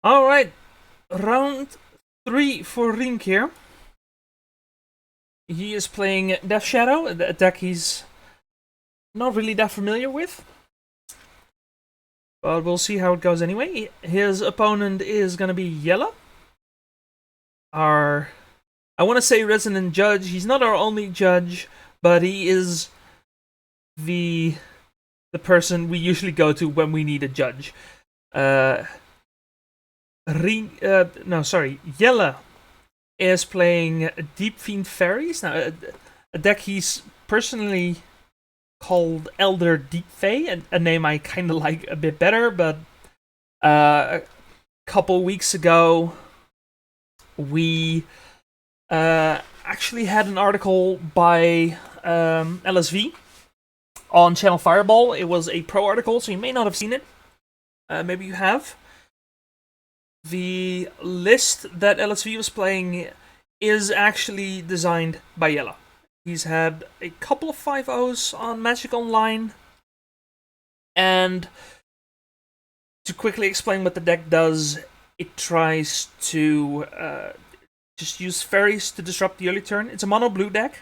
Alright, round 3 for Rink here. He is playing Death Shadow, a deck he's not really that familiar with. But we'll see how it goes anyway. His opponent is gonna be Yella. I want to say resident judge. He's not our only judge, but he is the person we usually go to when we need a judge. Yella is playing Deep-Fiend Faeries. Now, a deck he's personally called Elder Deep-Fae, a name I kind of like a bit better, but a couple weeks ago, we actually had an article by LSV on Channel Fireball. It was a pro article, so you may not have seen it. Maybe you have. The list that LSV was playing is actually designed by Yella. He's had a couple of 5-0s on Magic Online. And to quickly explain what the deck does, it tries to just use Faeries to disrupt the early turn. It's a mono blue deck.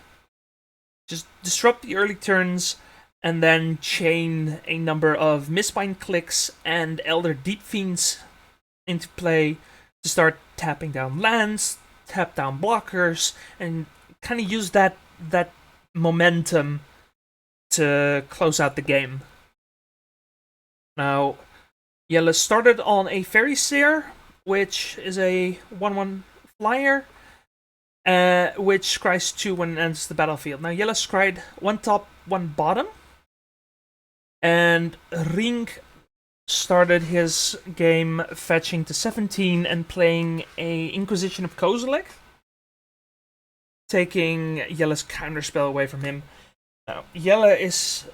Just disrupt the early turns and then chain a number of Mistbind clicks and Elder Deep-Fiends into play to start tapping down lands, tap down blockers, and kind of use that momentum to close out the game. Now, Yella started on a Fairy Seer, which is a 1/1 flyer, which scries 2 when it enters the battlefield. Now, Yella scried 1 top, 1 bottom, and Rink started his game fetching to 17 and playing a Inquisition of Kozilek, taking Yella's counterspell away from him. Now, Yella is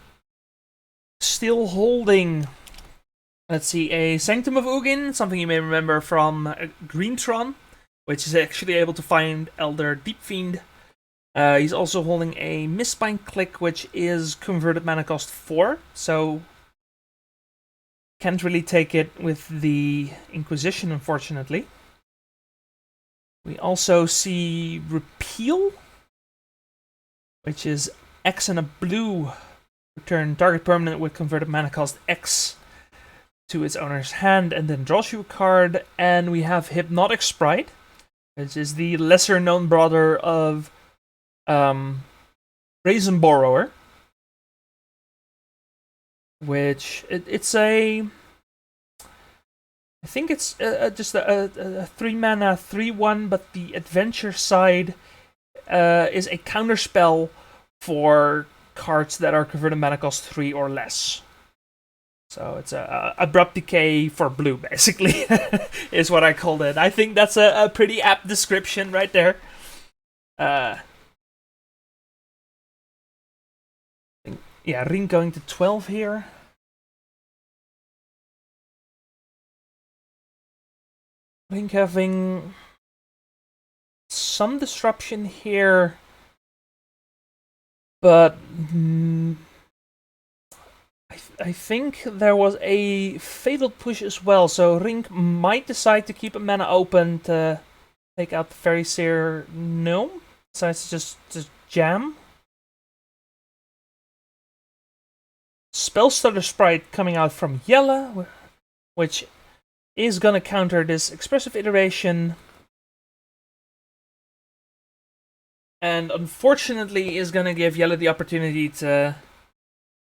still holding, let's see, a Sanctum of Ugin, something you may remember from Greentron, which is actually able to find Elder Deep-Fiend. He's also holding a Mistbind Click, which is converted mana cost 4, so can't really take it with the Inquisition, unfortunately. We also see Repeal, which is X and a blue. Return target permanent with converted mana cost X to its owner's hand and then draws you a card. And we have Hypnotic Sprite, which is the lesser known brother of Brazen Borrower. Which it's a, I think it's just a 3 mana 3/1, but the adventure side is a counterspell for cards that are converted mana cost 3 or less. So it's a abrupt decay for blue, basically, is what I called it. I think that's a pretty apt description right there. Yeah, Ring going to 12 here. Ring having some disruption here, but I think there was a fatal push as well, so Rink might decide to keep a mana open to take out the Fairy Seer Gnome. Decides to just jam. Spellstutter Sprite coming out from Yella, which is gonna counter this Expressive Iteration. And unfortunately is gonna give Yella the opportunity to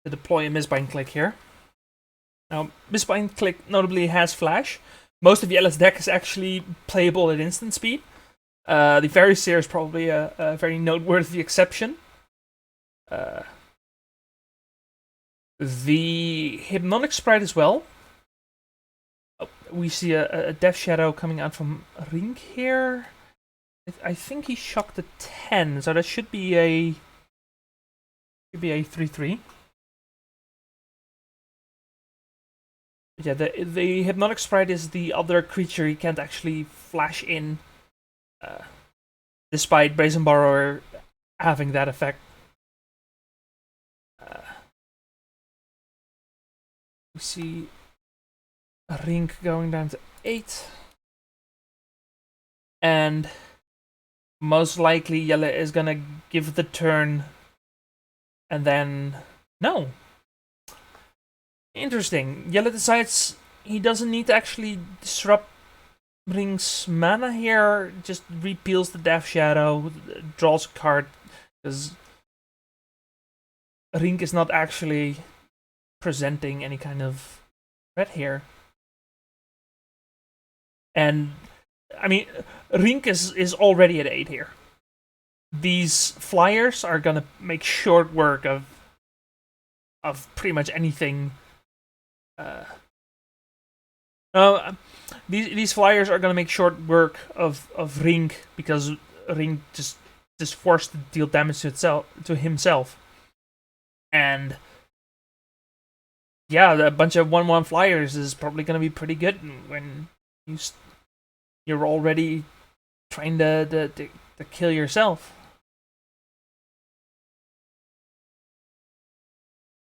deploy a Mistbind Click here. Now, Mistbind Click notably has Flash. Most of Yella's deck is actually playable at instant speed. The Fairy Seer is probably a very noteworthy exception. The Hypnotic Sprite as well. We see a Death Shadow coming out from Rink here. I think he shocked a 10, so that should be a 3/3. Yeah, the Hypnotic Sprite is the other creature he can't actually flash in, despite Brazen Borrower having that effect. We see a Rink going down to 8. And most likely Yella is gonna give the turn, and then no. Interesting. Yella decides he doesn't need to actually disrupt Ring's mana here. Just repeals the Death Shadow, draws a card, because Ring is not actually presenting any kind of threat here. And I mean, Rink is already at 8 here. These flyers are gonna make short work of pretty much anything. These flyers are gonna make short work of Rink, because Rink just forced to deal damage to himself. And yeah, a bunch of 1/1 flyers is probably gonna be pretty good when you're already trying to kill yourself.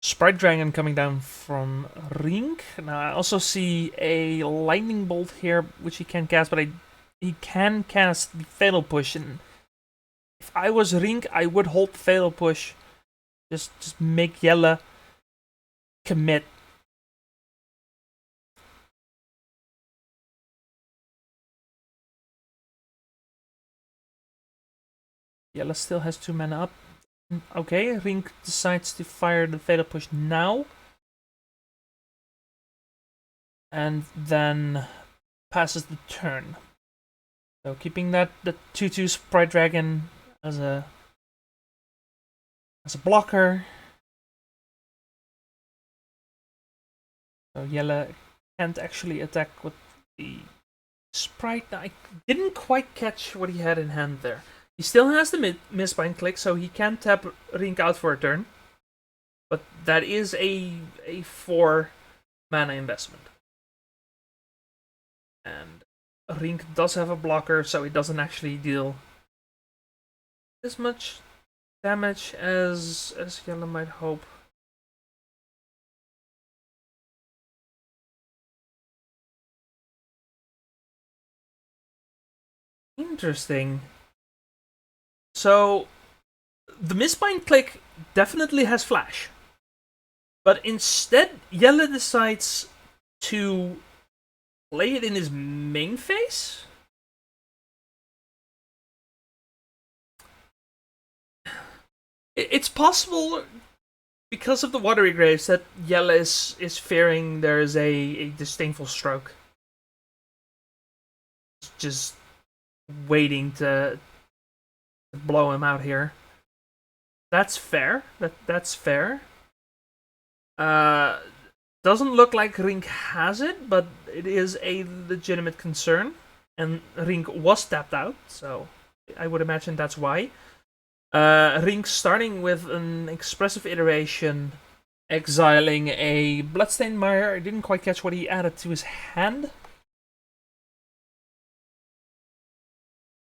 Sprite Dragon coming down from Rink. Now I also see a Lightning Bolt here, which he can cast, but he can cast the Fatal Push. And if I was Rink, I would hold the Fatal Push. Just make Yella commit. Yella still has 2 mana up. Okay, Rink decides to fire the Fatal Push now. And then passes the turn. So keeping the 2/2 Sprite Dragon as a blocker. So Yella can't actually attack with the Sprite. I didn't quite catch what he had in hand there. He still has the Mistbind Click, so he can tap Rink out for a turn. But that is a 4 mana investment. And Rink does have a blocker, so it doesn't actually deal as much damage as Yella might hope. Interesting. So, the Mistbind Click definitely has flash. But instead, Yella decides to play it in his main phase? It's possible, because of the Watery Graves, that Yella is fearing there's a disdainful stroke. Just waiting to blow him out here. That's fair. That's fair. Doesn't look like Rink has it, but it is a legitimate concern. And Rink was tapped out, so I would imagine that's why. Rink starting with an expressive iteration, exiling a Bloodstained Mire. I didn't quite catch what he added to his hand.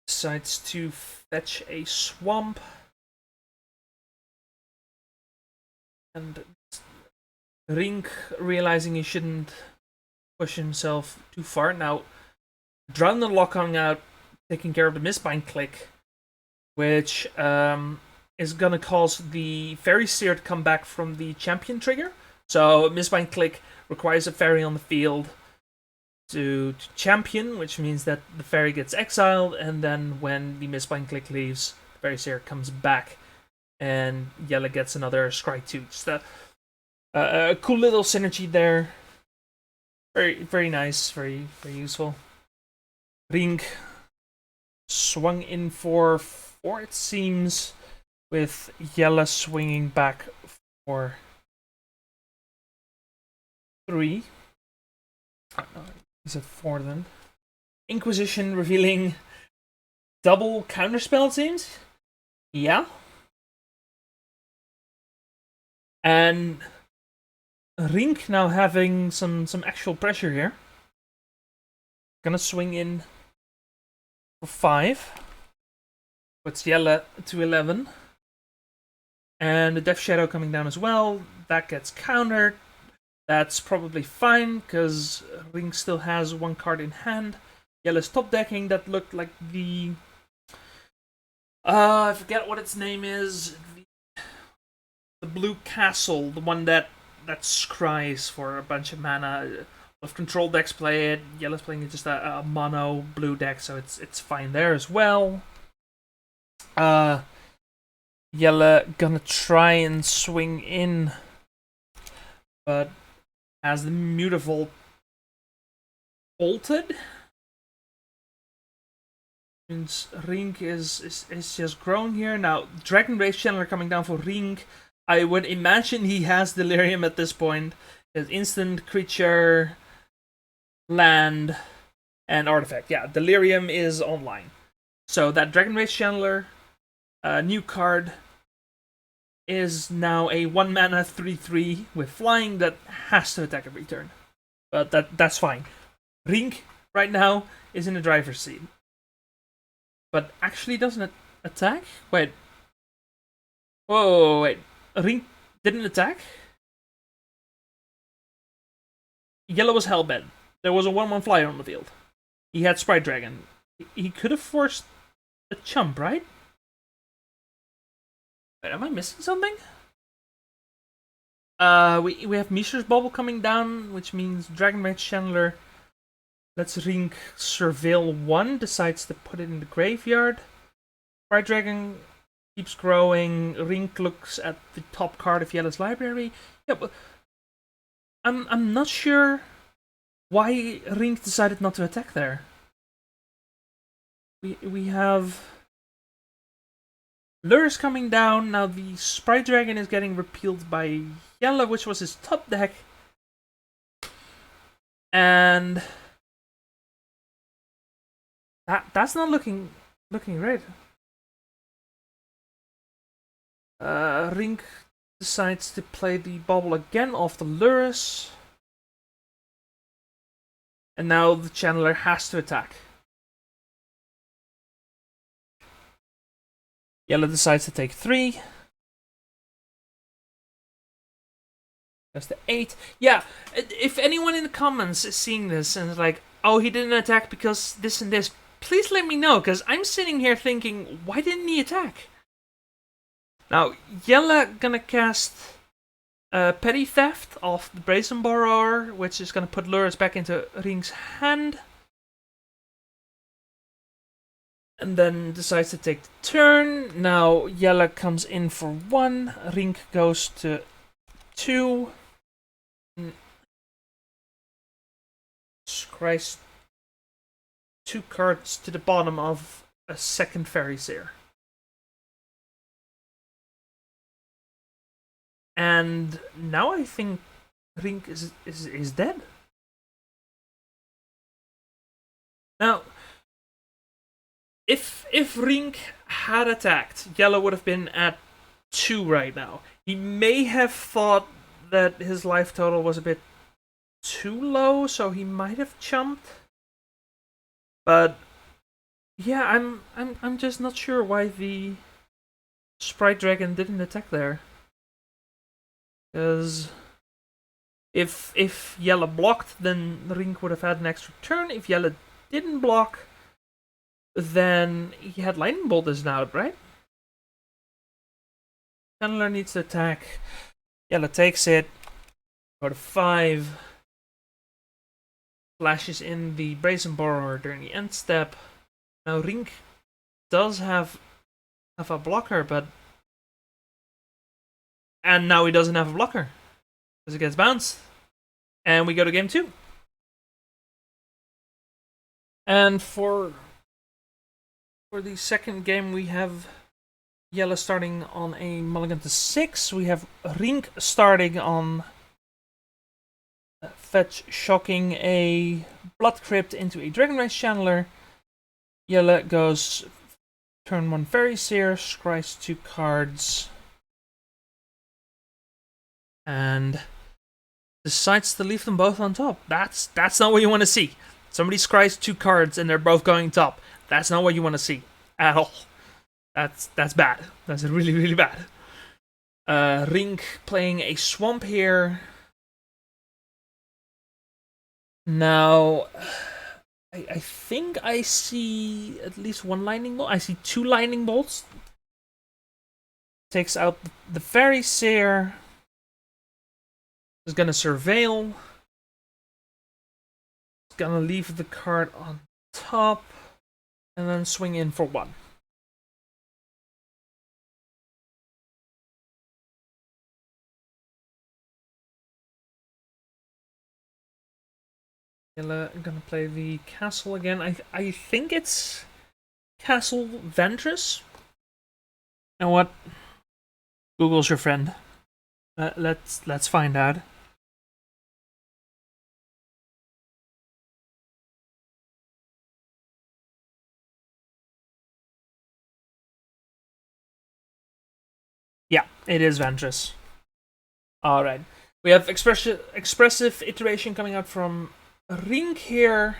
Decides to fetch a Swamp. And Rink, realizing he shouldn't push himself too far. Now, Drown the Lock coming out, taking care of the Mistbind Click, which is gonna cause the Fairy Seer to come back from the champion trigger. So Mistbind Click requires a fairy on the field to champion, which means that the fairy gets exiled, and then when the Mistbind Click leaves, the Fairy Seer comes back, and Yella gets another Scry 2. Just a cool little synergy there. Very, very nice, very, very useful. Rink swung in for 4, it seems, with Yella swinging back for 3. Is it 4 then? Inquisition revealing double counterspell, it seems. Yeah. And Rink now having some actual pressure here. Gonna swing in for 5. Puts Yella to 11. And the Death Shadow coming down as well. That gets countered. That's probably fine, because Rink still has 1 card in hand. Yellow's top decking that looked like the I forget what its name is. The blue castle, the one that scries for a bunch of mana. With control decks play it, Yellow's playing just a mono blue deck, so it's fine there as well. Yellow gonna try and swing in, but as the Mutavault bolted, means Rink is just growing here. Now, Dragon Rage Channeler coming down for Rink. I would imagine he has Delirium at this point. His instant creature, land, and artifact. Yeah, Delirium is online. So that Dragon Rage Channeler, new card, is now a 1 mana 3/3 with flying that has to attack every turn. But that's fine. Rink right now is in the driver's seat. But actually doesn't attack? Wait. Whoa, wait. Rink didn't attack? Yellow was hellbent. There was a 1/1 flyer on the field. He had Sprite Dragon. He could have forced a chump, right? Wait, am I missing something? We have Mishra's Bubble coming down, which means Dragon Rage Channeler lets Rink surveil 1, decides to put it in the graveyard. Sprite Dragon keeps growing. Rink looks at the top card of Yellow's library. Yeah, but I'm not sure why Rink decided not to attack there. We have Lures coming down. Now the Sprite Dragon is getting repealed by Yellow, which was his top deck. And that's not looking great. Rink decides to play the bubble again off the Lurus. And now the Channeler has to attack. Yellow decides to take 3. That's the 8. Yeah, if anyone in the comments is seeing this and is like, oh, he didn't attack because this and this, please let me know, because I'm sitting here thinking, why didn't he attack? Now, Yellow gonna cast Petty Theft off the Brazen Borrower, which is gonna put Lures back into Rink's hand. And then decides to take the turn. Now, Yellow comes in for 1. Rink goes to 2. Christ. 2 cards to the bottom of a second Faeries here. And now I think Rink is dead. Now, if Rink had attacked, Yellow would have been at 2 right now. He may have thought that his life total was a bit too low, so he might have jumped. But yeah, I'm just not sure why the Sprite Dragon didn't attack there. Because if Yellow blocked, then Rink would have had an extra turn. If Yellow didn't block, then he had Lightning Bolt is out, right? Channeler needs to attack. Yellow takes it. Go to 5. Flashes in the Brazen Borrower during the end step. Now Rink does have a blocker, but... And now he doesn't have a blocker. Because it gets bounced. And we go to game 2. And for the second game, we have Yellow starting on a mulligan to 6. We have Rink starting on fetch, shocking a Blood Crypt into a Dragon Rage Channeler. Yellow goes turn 1 Fairy Seer, scries 2 cards, and decides to leave them both on top. That's not what you want to see. Somebody scries 2 cards and they're both going top. That's not what you want to see at all. That's bad. That's really, really bad. Rink playing a Swamp here. Now, I think I see at least one lightning bolt. I see two lightning bolts. Takes out the Faeries here. Is gonna surveil. Is gonna leave the card on top. And then swing in for one. I'm gonna play the castle again. I think it's Castle Ventress. And what? Google's your friend. Let's find out. Yeah, it is Ventress. All right. We have expressive iteration coming out from Rink here.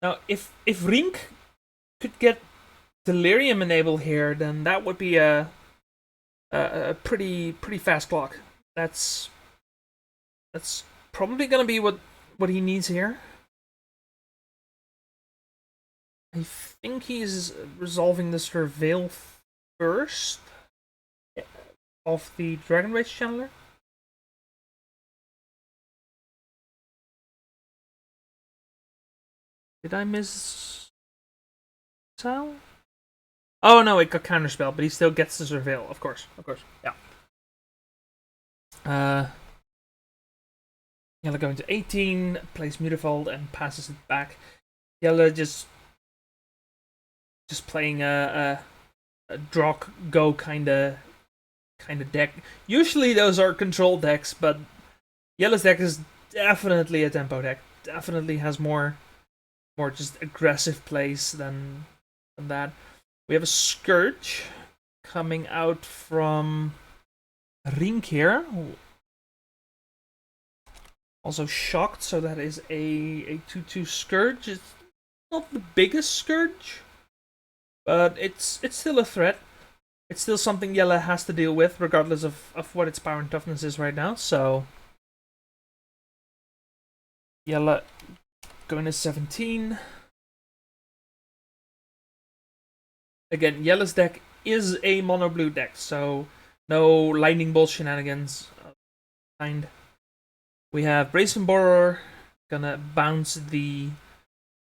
Now, if Rink could get Delirium enabled here, then that would be a pretty fast clock. That's probably gonna be what he needs here. I think he's resolving the Surveil first of the Dragon Rage Channeler. Did I miss Sal? Oh no, it got counterspell, but he still gets the Surveil, of course. Yeah. Yellow going to 18, plays Mutavault and passes it back. Yellow just playing a draw go kind of deck. Usually those are control decks, but Yellow's deck is definitely a tempo deck. Definitely has more just aggressive plays than that. We have a Scourge coming out from Rink here. Also shocked, so that is a 2/2 Scourge. It's not the biggest Scourge, but it's still a threat. It's still something Yellow has to deal with, regardless of what its power and toughness is right now. So Yellow going to 17. Again, Yellow's deck is a mono blue deck, so no lightning bolt shenanigans kind. We have Brazen Borer, gonna bounce the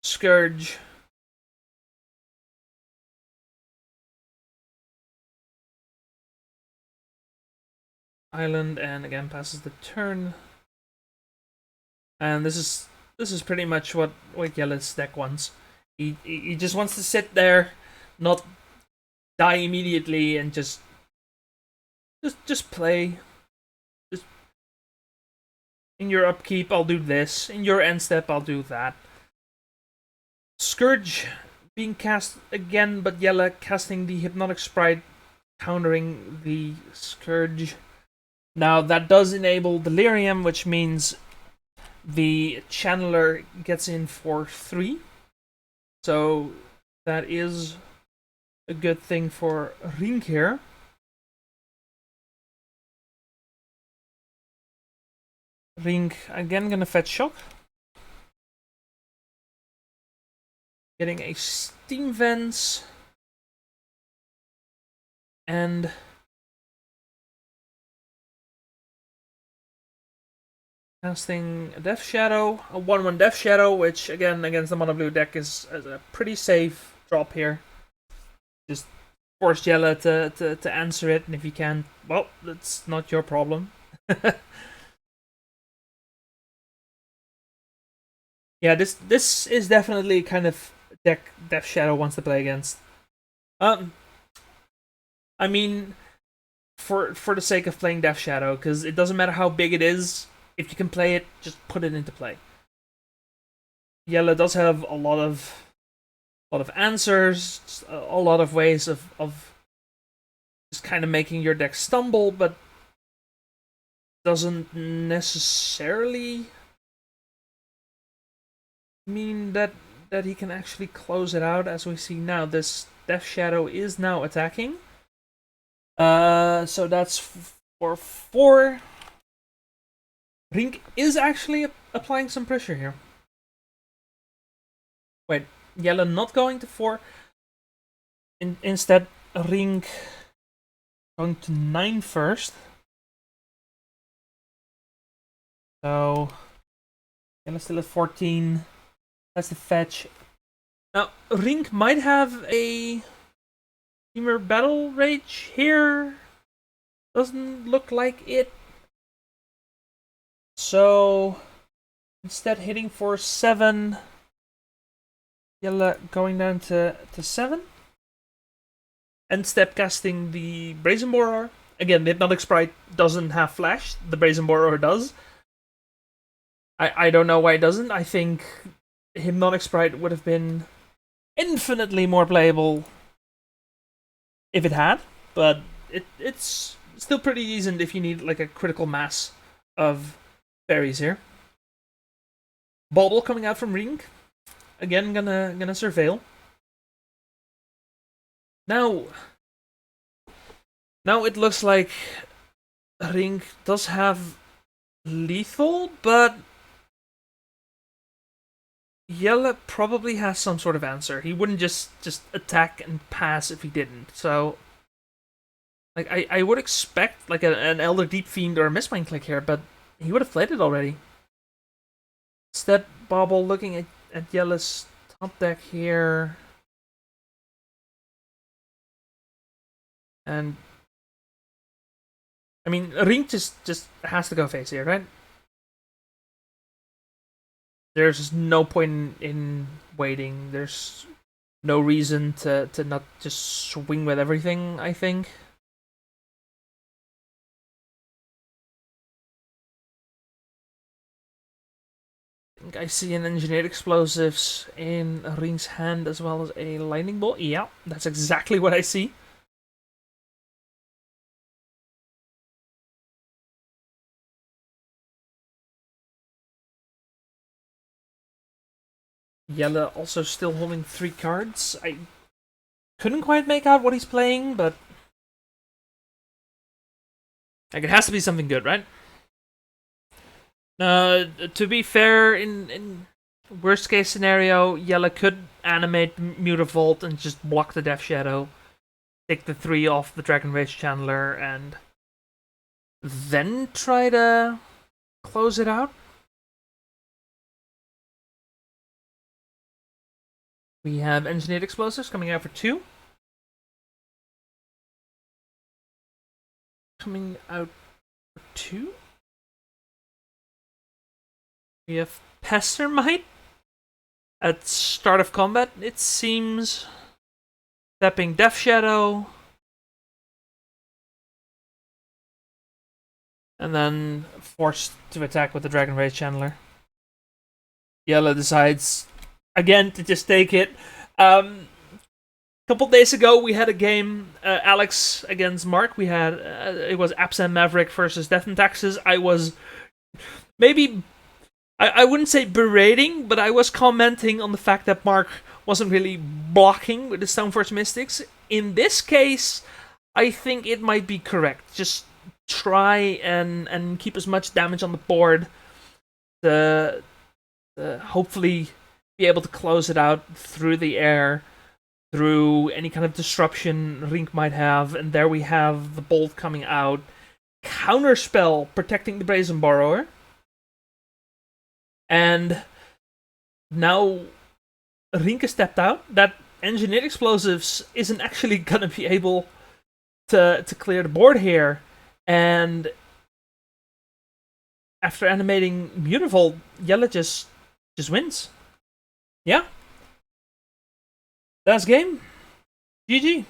Scourge. Island, and again passes the turn. And this is pretty much what Yellow's deck wants. He just wants to sit there, not die immediately, and just play. Just in your upkeep, I'll do this. In your end step, I'll do that. Scourge being cast again, but Yellow casting the Hypnotic Sprite, countering the Scourge. Now that does enable Delirium, which means the Channeler gets in for 3. So that is a good thing for Rink here. Rink again gonna fetch Shock. Getting a Steam Vents. And casting a Death Shadow, a 1/1 Death Shadow, which again against the mono blue deck is a pretty safe drop here. Just force Yellow to answer it, and if you can't, well, that's not your problem. Yeah, this is definitely kind of deck Death Shadow wants to play against. I mean, for the sake of playing Death Shadow, because it doesn't matter how big it is. If you can play it, just put it into play. Yellow does have a lot of answers, a lot of ways of just kind of making your deck stumble, but doesn't necessarily mean that he can actually close it out. As we see now, this Death Shadow is now attacking. So that's for 4. Rink is actually applying some pressure here. Wait, yellow not going to 4. Instead, Ring going to 9 first. So, yellow still at 14. That's the fetch. Now, Ring might have a Femur Battle Rage here. Doesn't look like it. So, instead hitting for 7. Yellow going down to 7. And step casting the Brazen Borer. Again, the Hypnotic Sprite doesn't have flash. The Brazen Borer does. I don't know why it doesn't. I think Hypnotic Sprite would have been infinitely more playable if it had. But it's still pretty decent if you need like a critical mass of Faeries here. Bauble coming out from Ring. Again, gonna surveil. Now it looks like Ring does have lethal, but Yellow probably has some sort of answer. He wouldn't just attack and pass if he didn't. So, like, I would expect like an Elder Deep-Fiend or a Mistmind click here, but he would have played it already. Instead, Bauble looking at Yellow's top deck here. And I mean, Ring just has to go face here, right? There's no point in waiting. There's no reason to not just swing with everything, I think. I see an Engineered Explosives in Ring's hand as well as a Lightning Bolt. Yeah, that's exactly what I see. Yellow also still holding 3 cards. I couldn't quite make out what he's playing, but like it has to be something good, right? To be fair, in worst case scenario, Yellow could animate Mutavault and just block the Death Shadow, take the 3 off the Dragon Rage Chandler, and then try to close it out. We have Engineered Explosives coming out for 2. Coming out for 2. We have Pestermite at start of combat, it seems. Stepping Death Shadow. And then forced to attack with the Dragon Rage Chandler. Yellow decides again to just take it. Couple days ago, we had a game, Alex against Mark. We had it was Absent Maverick versus Death and Taxes. I was maybe I wouldn't say berating, but I was commenting on the fact that Mark wasn't really blocking with the Stoneforge Mystics. In this case, I think it might be correct. Just try and keep as much damage on the board to hopefully be able to close it out through the air, through any kind of disruption Rink might have. And there we have the bolt coming out. Counterspell protecting the Brazen Borrower. And now Rinke stepped out. That Engineered Explosives isn't actually going to be able to clear the board here. And after animating Mutavault, Yellow just wins. Yeah. That's game. GG.